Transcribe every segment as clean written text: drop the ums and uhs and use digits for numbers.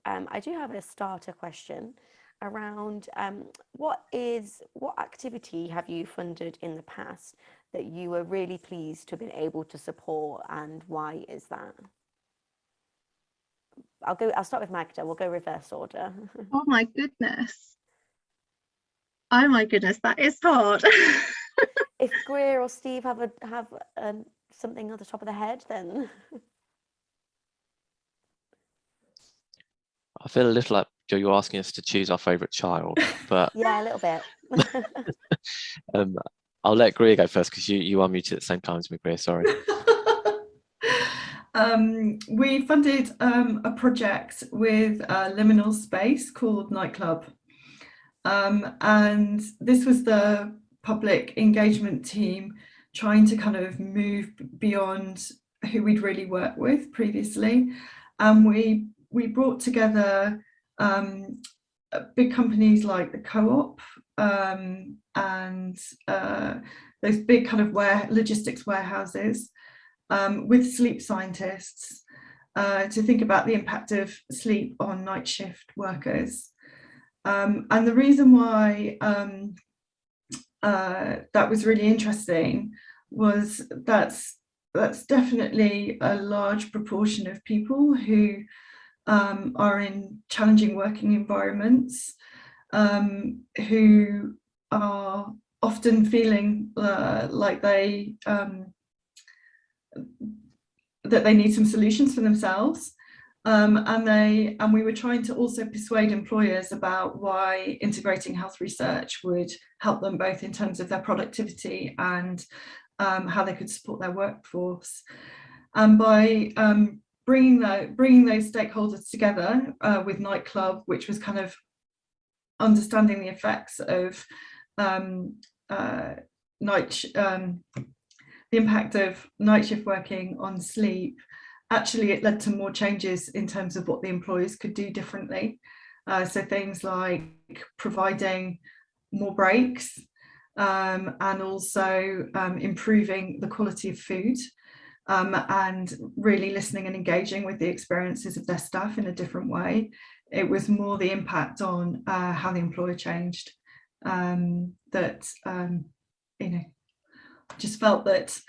I do have a starter question around what activity have you funded in the past that you were really pleased to have been able to support, and why is that? I'll start with Magda. We'll go reverse order. Oh my goodness. Oh my goodness, that is hard. If Greer or Steve have something on the top of the head, then I feel a little like you're asking us to choose our favourite child, but yeah, a little bit. I'll let Greer go first because you are muted at the same time as me, Greer. Sorry. We funded a project with liminal space called Nightclub, and this was the public engagement team trying to kind of move beyond who we'd really worked with previously, and we brought together big companies like the Co-op and those big kind of logistics warehouses with sleep scientists to think about the impact of sleep on night shift workers. And the reason why that was really interesting was that's definitely a large proportion of people who are in challenging working environments, who are often feeling like that they need some solutions for themselves. And we were trying to also persuade employers about why integrating health research would help them both in terms of their productivity and how they could support their workforce. And by bringing those stakeholders together with Nightclub, which was kind of understanding the effects of the impact of night shift working on sleep, actually it led to more changes in terms of what the employers could do differently. So things like providing more breaks and also improving the quality of food and really listening and engaging with the experiences of their staff in a different way. It was more the impact on how the employer changed that, just felt that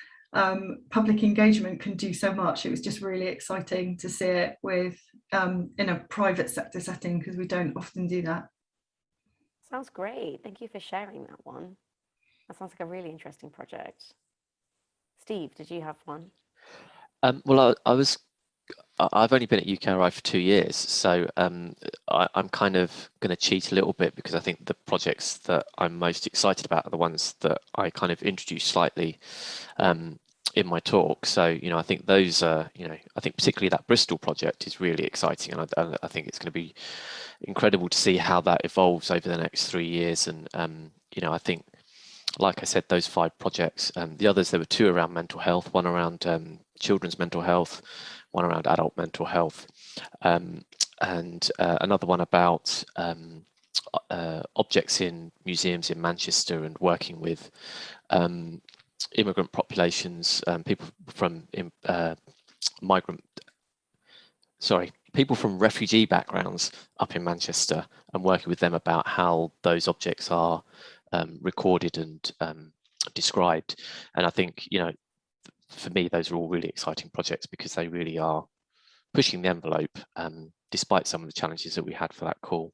public engagement can do so much. It was just really exciting to see it with in a private sector setting, because we don't often do that. Sounds great. Thank you for sharing that one. That sounds like a really interesting project. Steve, did you have one? Well, I've only been at UKRI for 2 years, so I'm kind of going to cheat a little bit, because I think the projects that I'm most excited about are the ones that I kind of introduced slightly in my talk. So, I think those are, I think particularly that Bristol project is really exciting, and I think it's going to be incredible to see how that evolves over the next 3 years. And, I think, like I said, those 5 projects, the others, there were 2 around mental health, one around children's mental health, one around adult mental health, and another one about objects in museums in Manchester and working with immigrant populations, people from people from refugee backgrounds up in Manchester, and working with them about how those objects are recorded and described. And I think, for me, those are all really exciting projects, because they really are pushing the envelope, despite some of the challenges that we had for that call.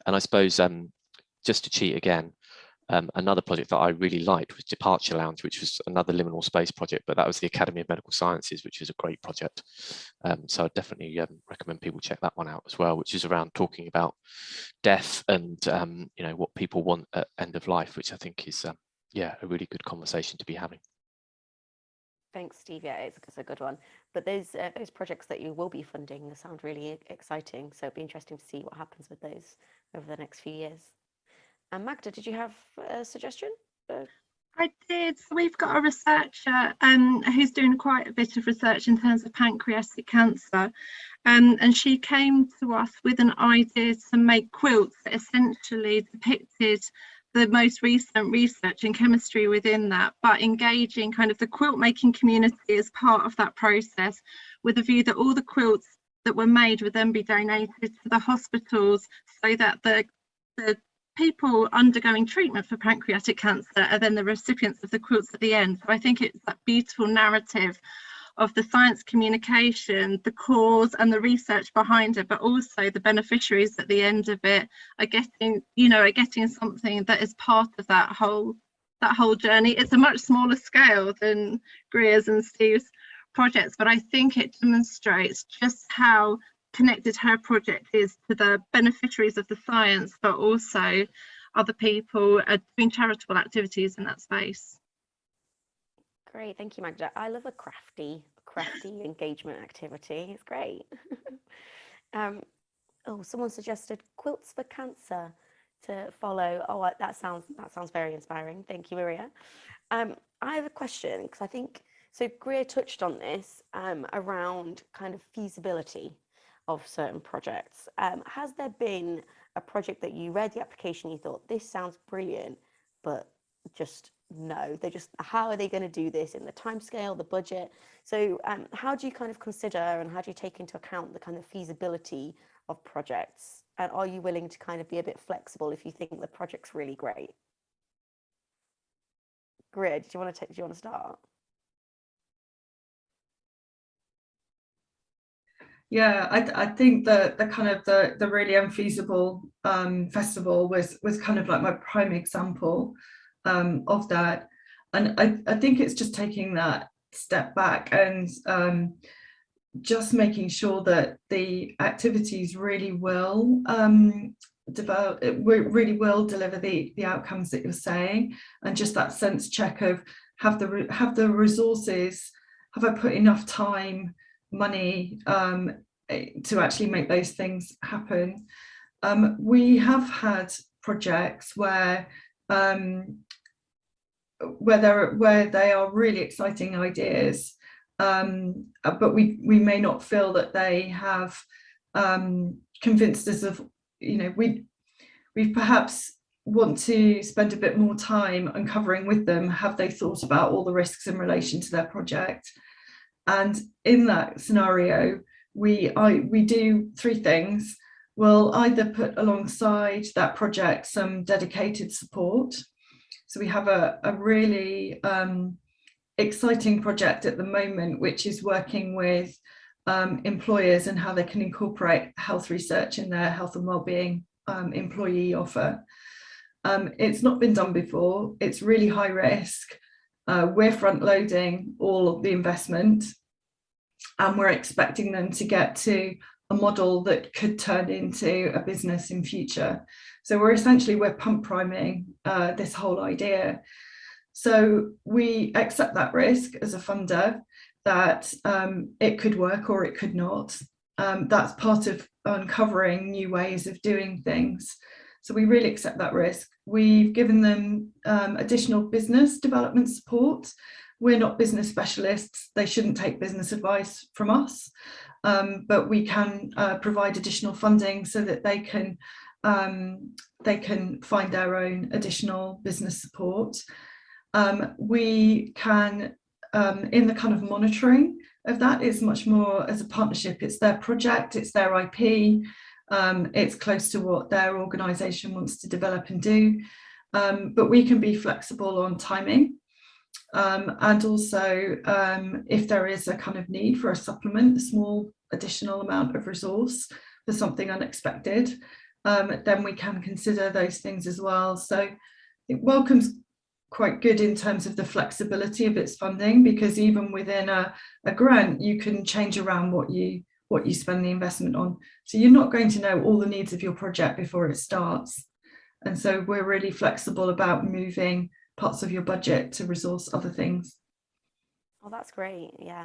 And I suppose, just to cheat again, another project that I really liked was Departure Lounge, which was another liminal space project, but that was the Academy of Medical Sciences, which is a great project. So I definitely recommend people check that one out as well, which is around talking about death and what people want at end of life, which I think is a really good conversation to be having. Thanks, Steve. Yeah, it's a good one. But those projects that you will be funding sound really exciting. So it'd be interesting to see what happens with those over the next few years. And Magda, did you have a suggestion? I did. So we've got a researcher who's doing quite a bit of research in terms of pancreatic cancer. And she came to us with an idea to make quilts that essentially depicted the most recent research in chemistry within that, but engaging kind of the quilt making community as part of that process, with a view that all the quilts that were made would then be donated to the hospitals, so that the people undergoing treatment for pancreatic cancer are then the recipients of the quilts at the end. So I think it's that beautiful narrative of the science communication, the cause and the research behind it, but also the beneficiaries at the end of it are getting, are getting something that is part of that whole journey. It's a much smaller scale than Greer's and Steve's projects, but I think it demonstrates just how connected her project is to the beneficiaries of the science, but also other people doing charitable activities in that space. Great, thank you, Magda. I love a crafty engagement activity. It's great. Someone suggested quilts for cancer to follow. Oh, that sounds very inspiring. Thank you, Maria. I have a question, because I think so. Greer touched on this around kind of feasibility of certain projects. Has there been a project that you read the application, you thought this sounds brilliant, but just no, how are they going to do this in the timescale, the budget? So how do you kind of consider, and how do you take into account the kind of feasibility of projects? And are you willing to kind of be a bit flexible if you think the project's really great? Greer, do you want to start? Yeah, I think the kind of the really unfeasible festival was kind of like my prime example of that. And I think it's just taking that step back and just making sure that the activities really will really will deliver the outcomes that you're saying, and just that sense check of have the resources, have I put enough time, money to actually make those things happen. We have had projects where they are really exciting ideas, but we may not feel that they have convinced us of, we perhaps want to spend a bit more time uncovering with them, have they thought about all the risks in relation to their project? And in that scenario, we do three things. We'll either put alongside that project some dedicated support. So we have a really exciting project at the moment, which is working with employers and how they can incorporate health research in their health and wellbeing employee offer. It's not been done before. It's really high risk. We're front loading all of the investment, and we're expecting them to get to a model that could turn into a business in future. So we're pump priming this whole idea. So we accept that risk as a funder, that it could work or it could not. That's part of uncovering new ways of doing things. So we really accept that risk. We've given them additional business development support. We're not business specialists. They shouldn't take business advice from us, but we can provide additional funding so that they can find their own additional business support. We can, in the kind of monitoring of that, it's much more as a partnership. It's their project, it's their IP, it's close to what their organisation wants to develop and do, but we can be flexible on timing. And also, if there is a kind of need for a supplement, a small additional amount of resource for something unexpected, then we can consider those things as well. So I think Wellcome's quite good in terms of the flexibility of its funding, because even within a grant, you can change around what you spend the investment on. So you're not going to know all the needs of your project before it starts. And so we're really flexible about moving parts of your budget to resource other things. Oh, that's great. Yeah.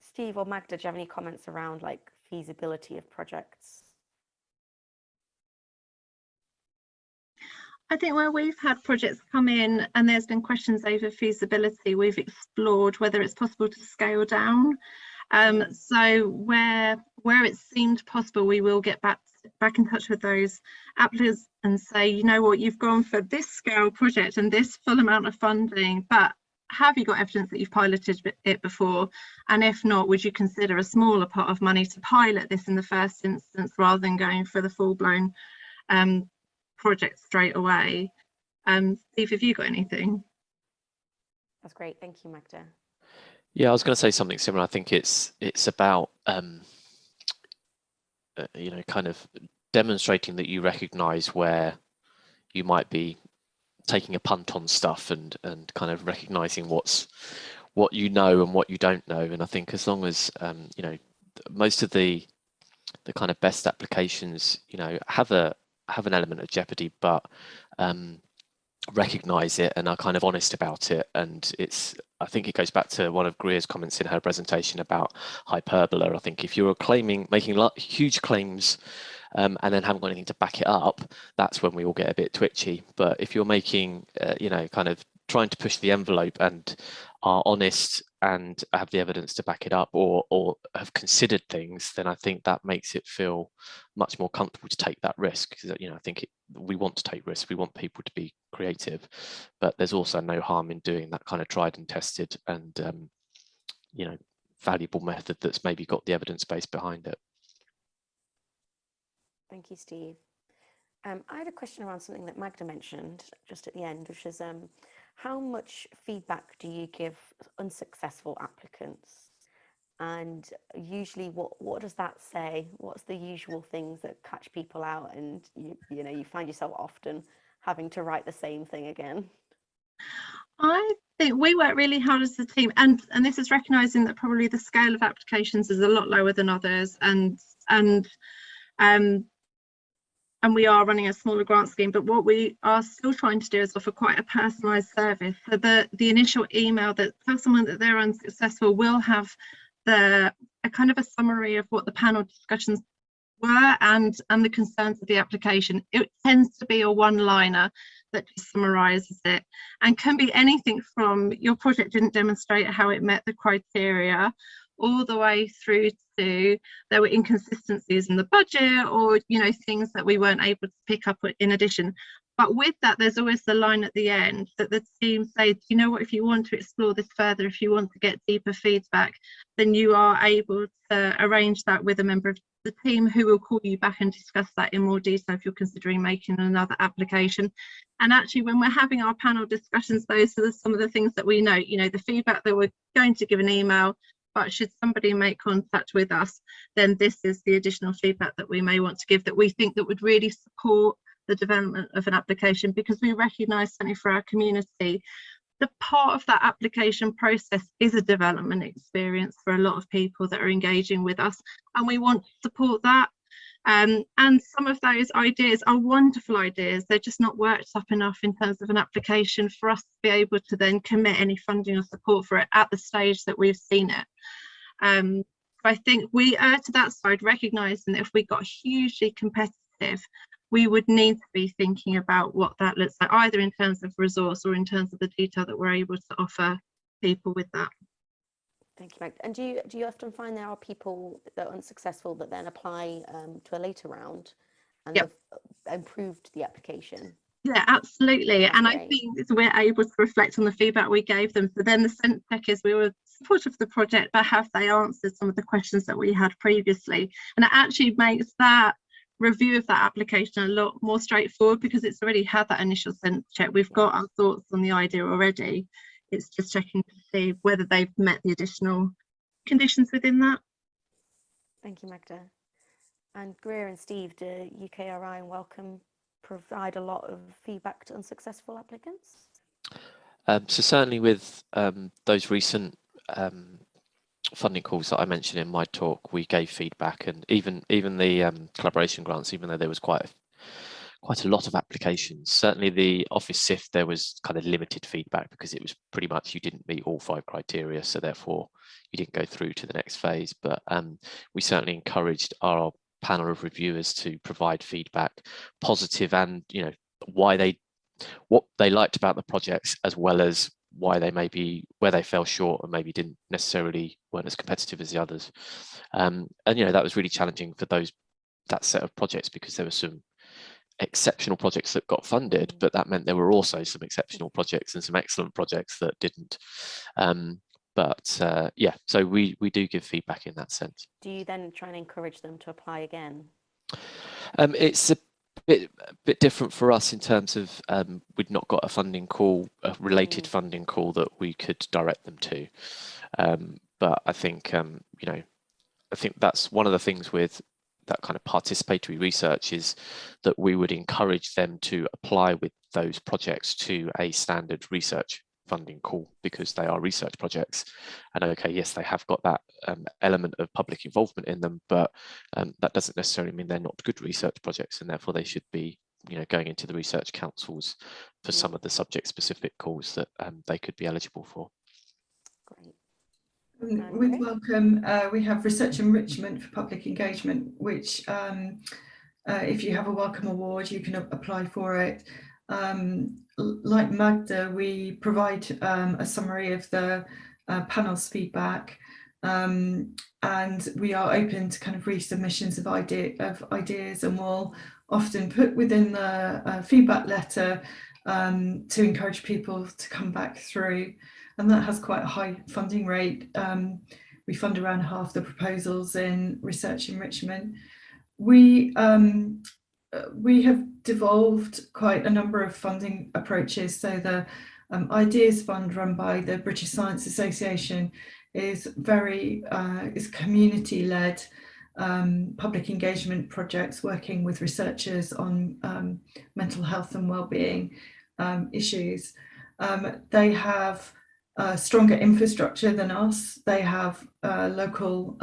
Steve or Magda, do you have any comments around like feasibility of projects? I think where we've had projects come in and there's been questions over feasibility, we've explored whether it's possible to scale down. So where it seemed possible, we will get back in touch with those applicants and say, you know what, you've gone for this scale project and this full amount of funding, but have you got evidence that you've piloted it before? And if not, would you consider a smaller pot of money to pilot this in the first instance rather than going for the full-blown project straight away? Steve, have you got anything? That's great. Thank you, Magda. Yeah, I was going to say something similar. I think it's about you know, kind of demonstrating that you recognise where you might be taking a punt on stuff, and kind of recognising what you know and what you don't know. And I think as long as you know, most of the kind of best applications, you know, have an element of jeopardy, but recognize it and are kind of honest about it. And I think it goes back to one of Greer's comments in her presentation about hyperbola. I think if you're making huge claims and then haven't got anything to back it up, that's when we all get a bit twitchy. But if you're making, you know, kind of trying to push the envelope and are honest and have the evidence to back it up, or have considered things, then I think that makes it feel much more comfortable to take that risk. Because, you know, I think we want to take risks. We want people to be creative, but there's also no harm in doing that kind of tried and tested and you know, valuable method that's maybe got the evidence base behind it. Thank you, Steve. I had a question around something that Magda mentioned just at the end, which is how much feedback do you give unsuccessful applicants? And usually what does that say? What's the usual things that catch people out, and you know, you find yourself often having to write the same thing again? I think we work really hard as a team, and this is recognising that probably the scale of applications is a lot lower than others, and we are running a smaller grant scheme, but what we are still trying to do is offer quite a personalised service. So the initial email that tells someone that they're unsuccessful will have a kind of a summary of what the panel discussions were and the concerns of the application. It tends to be a one-liner that just summarises it, and can be anything from your project didn't demonstrate how it met the criteria, all the way through to there were inconsistencies in the budget, or, you know, things that we weren't able to pick up in addition. But with that, there's always the line at the end that the team say, you know what, if you want to explore this further, if you want to get deeper feedback, then you are able to arrange that with a member of the team who will call you back and discuss that in more detail if you're considering making another application. And actually, when we're having our panel discussions, those are some of the things that we note, you know, the feedback that we're going to give an email, but should somebody make contact with us, then this is the additional feedback that we may want to give, that we think that would really support the development of an application, because we recognise, certainly for our community, the part of that application process is a development experience for a lot of people that are engaging with us, and we want to support that. And some of those ideas are wonderful ideas, they're just not worked up enough in terms of an application for us to be able to then commit any funding or support for it at the stage that we've seen it. I think we err to that side, recognising that if we got hugely competitive, we would need to be thinking about what that looks like, either in terms of resource or in terms of the detail that we're able to offer people with that. Thank you, Magda. And do you often find there are people that are unsuccessful that then apply to a later round and Yep. have improved the application? Yeah, absolutely. That's and great. I think we're able to reflect on the feedback we gave them. So then the sense check is we were supportive of the project, but have they answered some of the questions that we had previously? And it actually makes that review of that application a lot more straightforward, because it's already had that initial sense check. We've got our thoughts on the idea already. It's just checking to see whether they've met the additional conditions within that. Thank you, Magda. And Greer and Steve, do UKRI and Wellcome provide a lot of feedback to unsuccessful applicants? So certainly with those recent funding calls that I mentioned in my talk, we gave feedback, and even the collaboration grants, even though there was quite a lot of applications. Certainly the Office SIFT, there was kind of limited feedback because it was pretty much you didn't meet all 5 criteria, so therefore you didn't go through to the next phase. But we certainly encouraged our panel of reviewers to provide feedback, positive, and, you know, what they liked about the projects, as well as why they maybe where they fell short and maybe weren't as competitive as the others. And you know, that was really challenging for that set of projects, because there were some exceptional projects that got funded, but that meant there were also some exceptional projects and some excellent projects that didn't. Yeah, so we do give feedback in that sense. Do you then try and encourage them to apply again? It's a bit different for us in terms of we'd not got a funding call, a related funding call that we could direct them to. But I think I think that's one of the things with that kind of participatory research, is that we would encourage them to apply with those projects to a standard research funding call, because they are research projects. And okay, yes, they have got that element of public involvement in them, but that doesn't necessarily mean they're not good research projects, and therefore they should be going into the research councils for some of the subject specific calls that they could be eligible for. Great. With Wellcome, we have research enrichment for public engagement, which if you have a Wellcome award, you can apply for it. Like Magda, we provide a summary of the panel's feedback, and we are open to kind of resubmissions of ideas, and we'll often put within the feedback letter to encourage people to come back through. And that has quite a high funding rate. We fund around half the proposals in research enrichment. We have devolved quite a number of funding approaches. So the Ideas Fund, run by the British Science Association, is is community-led public engagement projects working with researchers on mental health and well-being issues. They have stronger infrastructure than us. They have local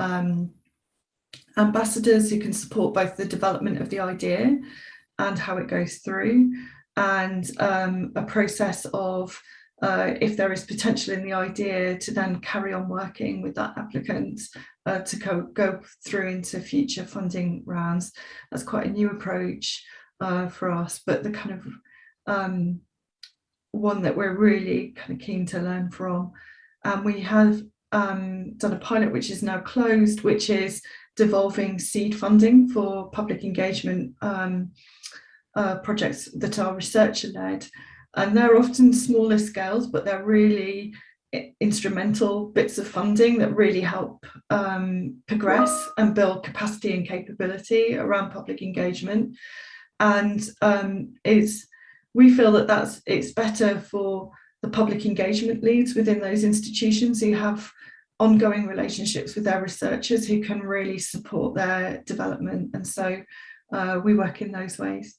ambassadors who can support both the development of the idea and how it goes through, and a process of if there is potential in the idea, to then carry on working with that applicant to go through into future funding rounds. That's quite a new approach for us, but the kind of one that we're really kind of keen to learn from. We have done a pilot which is now closed, which is devolving seed funding for public engagement projects that are researcher-led. And they're often smaller scales, but they're really instrumental bits of funding that really help progress and build capacity and capability around public engagement. And we feel that it's better for the public engagement leads within those institutions who have ongoing relationships with their researchers who can really support their development. And so we work in those ways.